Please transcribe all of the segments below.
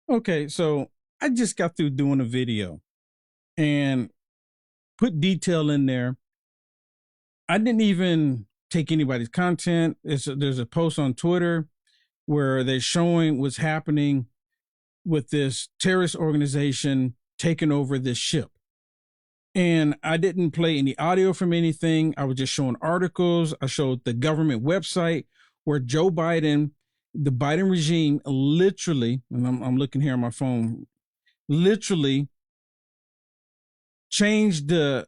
Okay, so I just got through doing a video and put detail in there. I didn't even take anybody's content. There's a post on Twitter where they're showing what's happening with this terrorist organization taking over this ship. And I didn't play any audio from anything. I was just showing articles. I showed the government website where Joe Biden, the Biden regime, literally, and I'm looking here on my phone, literally changed the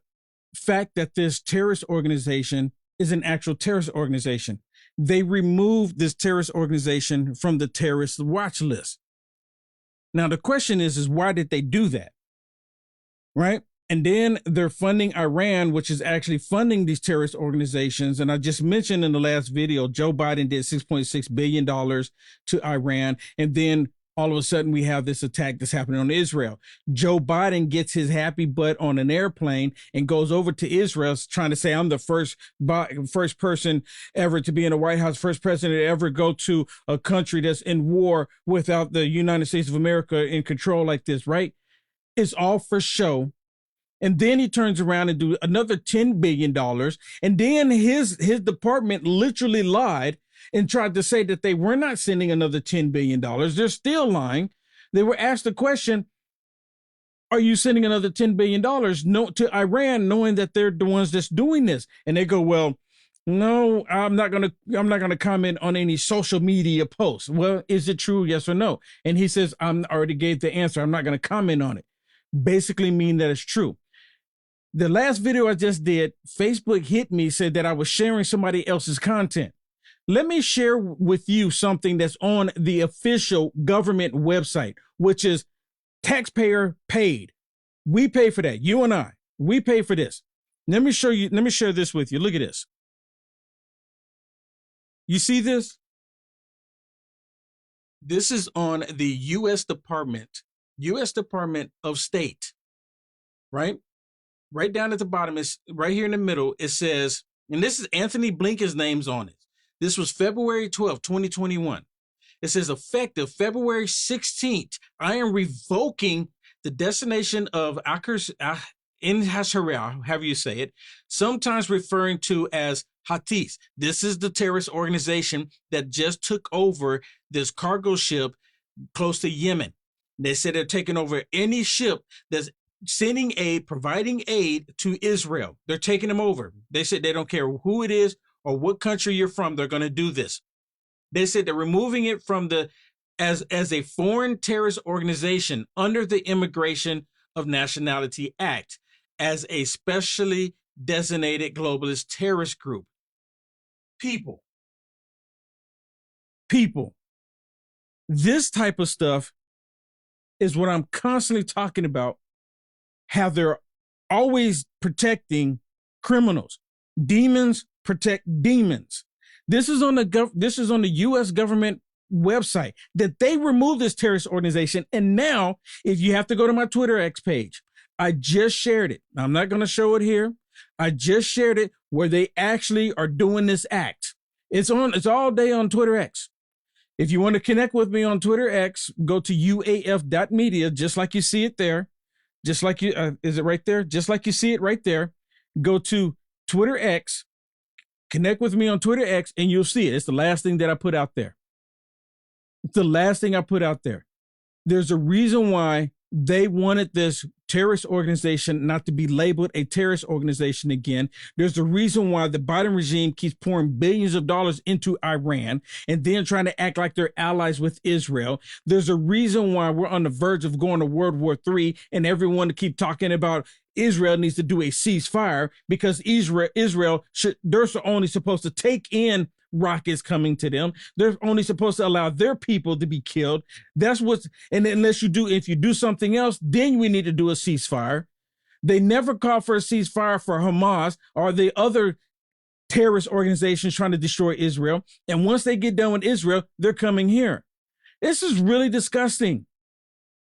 fact that this terrorist organization is an actual terrorist organization. They removed this terrorist organization from the terrorist watch list. Now, the question is why did they do that? Right? And then they're funding Iran, which is actually funding these terrorist organizations. And I just mentioned in the last video, Joe Biden did $6.6 billion to Iran. And then all of a sudden we have this attack that's happening on Israel. Joe Biden gets his happy butt on an airplane and goes over to Israel trying to say, I'm the first person ever to be in the White House, first president to ever go to a country that's in war without the United States of America in control like this, right? It's all for show. And then he turns around and do another $10 billion. And then his department literally lied and tried to say that they were not sending another $10 billion. They're still lying. They were asked the question, are you sending another $10 billion to Iran, knowing that they're the ones that's doing this? And they go, well, no, I'm not going to comment on any social media posts. Well, is it true? Yes or no? And he says, I already gave the answer. I'm not going to comment on it. Basically mean that it's true. The last video I just did, Facebook hit me, said that I was sharing somebody else's content. Let me share with you something that's on the official government website, which is taxpayer paid. We pay for that. You and I, we pay for this. Let me share this with you. Look at this. You see this? This is on the U.S. Department of State, right? Right down at the bottom, is right here in the middle. It says, and this is Anthony Blinken's name's on it. This was February 12th, 2021. It says, effective February 16th, I am revoking the designation of in Hasharia, however you say it, sometimes referring to as Houthis. This is the terrorist organization that just took over this cargo ship close to Yemen. They said they're taking over any ship that's providing aid to Israel. They're taking them over. They said they don't care who it is or what country you're from. They're going to do this. They said they're removing it from as a foreign terrorist organization under the Immigration of Nationality Act as a specially designated globalist terrorist group. People, this type of stuff is what I'm constantly talking about. How they're always protecting criminals. Demons protect demons. This is on the U.S. government website that they removed this terrorist organization. And now, if you have to go to my Twitter X page, I just shared it. I'm not going to show it here. I just shared it where they actually are doing this act. It's all day on Twitter X. If you want to connect with me on Twitter X, go to uaf.media, just like you see it there. Just like you, is it right there? Just like you see it right there. Go to Twitter X, connect with me on Twitter X, and you'll see it. It's the last thing that I put out there. It's the last thing I put out there. There's a reason why they wanted this terrorist organization not to be labeled a terrorist organization again. There's a reason why the Biden regime keeps pouring billions of dollars into Iran and then trying to act like they're allies with Israel. There's a reason why we're on the verge of going to World War III and everyone to keep talking about Israel needs to do a ceasefire because they're only supposed to take in rockets coming to them. They're only supposed to allow their people to be killed. And if you do something else, then we need to do a ceasefire. They never call for a ceasefire for Hamas or the other terrorist organizations trying to destroy Israel. And once they get done with Israel, they're coming here. This is really disgusting.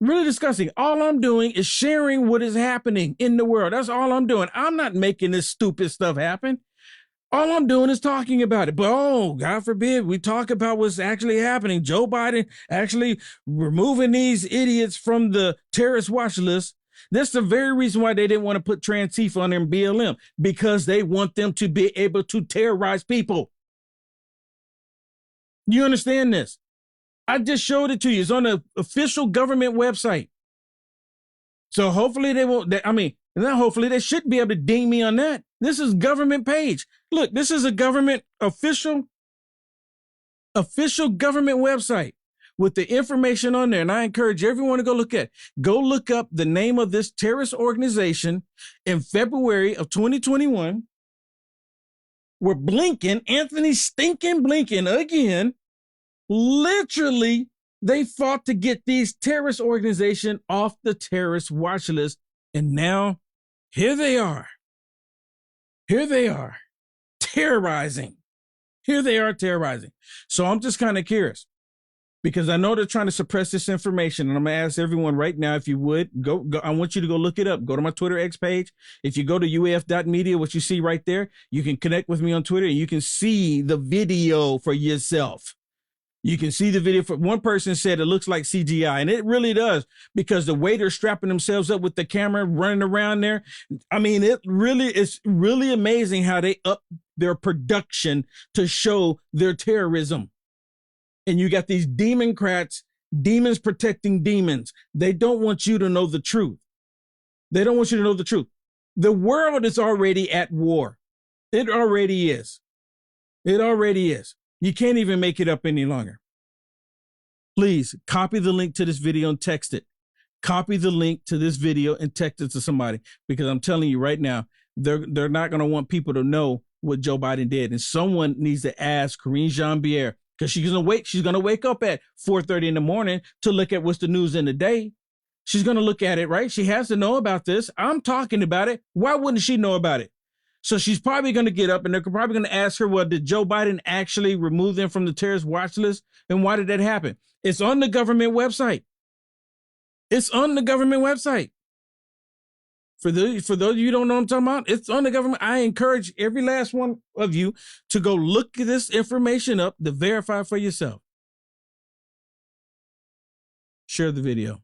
Really disgusting. All I'm doing is sharing what is happening in the world. That's all I'm doing. I'm not making this stupid stuff happen. All I'm doing is talking about it. But oh, God forbid we talk about what's actually happening. Joe Biden actually removing these idiots from the terrorist watch list. That's the very reason why they didn't want to put Antifa on their BLM, because they want them to be able to terrorize people. You understand this? I just showed it to you. It's on the official government website. So hopefully they won't, not hopefully, they shouldn't be able to ding me on that. This is government page. Look, this is a government official government website with the information on there. And I encourage everyone to go look at it. Go look up the name of this terrorist organization in February of 2021, where Blinken, Anthony Stinking Blinken again, literally, they fought to get these terrorist organizations off the terrorist watch list. And now here they are. Here they are terrorizing. Here they are terrorizing. So I'm just kind of curious, because I know they're trying to suppress this information. And I'm going to ask everyone right now, if you would, go, I want you to go look it up. Go to my Twitter X page. If you go to uf.media, what you see right there, you can connect with me on Twitter and you can see the video for yourself. You can see the video. For one person said it looks like CGI, and it really does, because the way they're strapping themselves up with the camera running around there. I mean, it's really amazing how they up their production to show their terrorism. And you got these democrats, demons protecting demons. They don't want you to know the truth. They don't want you to know the truth. The world is already at war. It already is. It already is. You can't even make it up any longer. Please copy the link to this video and text it. Copy the link to this video and text it to somebody, because I'm telling you right now, they're not going to want people to know what Joe Biden did. And someone needs to ask Karine Jean-Pierre, because she's going to wake up at 4:30 in the morning to look at what's the news in the day. She's going to look at it, right? She has to know about this. I'm talking about it. Why wouldn't she know about it? So she's probably going to get up and they're probably going to ask her, well, did Joe Biden actually remove them from the terrorist watch list? And why did that happen? It's on the government website. It's on the government website. For those of you who don't know what I'm talking about, it's on the government. I encourage every last one of you to go look this information up to verify for yourself. Share the video.